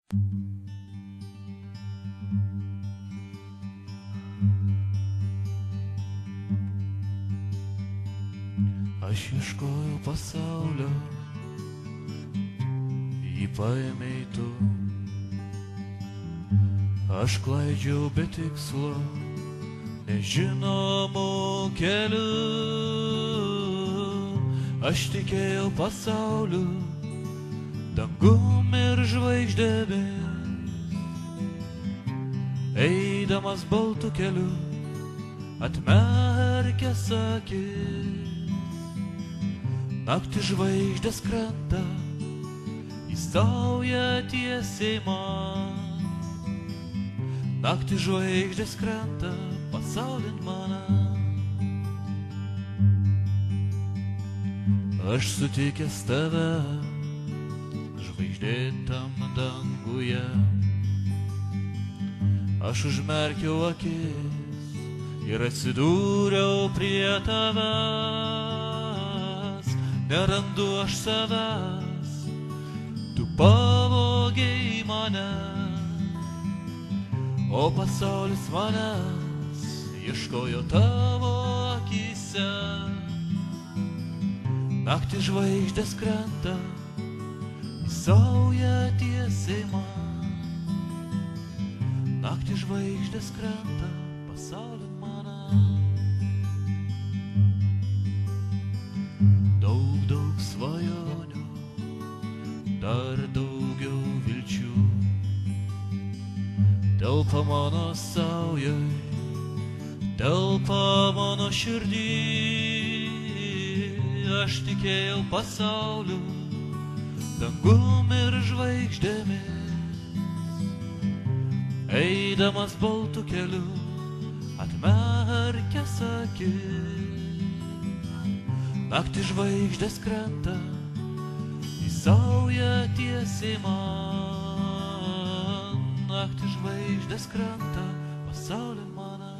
Aš ieškojau pasaulio, jį paėmei tu. Aš klaidžiau be tikslo, nežinomų kelių. Aš tikėjau pasauliu, dangum ir žvaigždėmis. Eidamas baltu keliu, atmerkęs akis. Naktį žvaigždės krenta, į saują tiesiai man. Naktį žvaigždės krenta, pasaulin mane. Aš sutikęs tave, žvaigždėtam danguje. Aš užmerkiau akis ir atsidūriau prie tavęs. Nerandu aš savęs, tu pavogei mane, o pasaulis manęs ieškojo tavo akyse. Naktį žvaigždės krenta, į saują tiesiai man. Naktį žvaigždės krenta, pasaulin mane. Daug svajonių, dar daugiau vilčių telpa mano saujoj, telpa mano širdį. Aš tikėjau pasauliu, dangum ir žvaigždėmis. Eidamas baltu keliu, atmerkęs akis. Naktį žvaigždės krenta, į saują tiesiai man. Naktį žvaigždės krenta, pasaulin mane.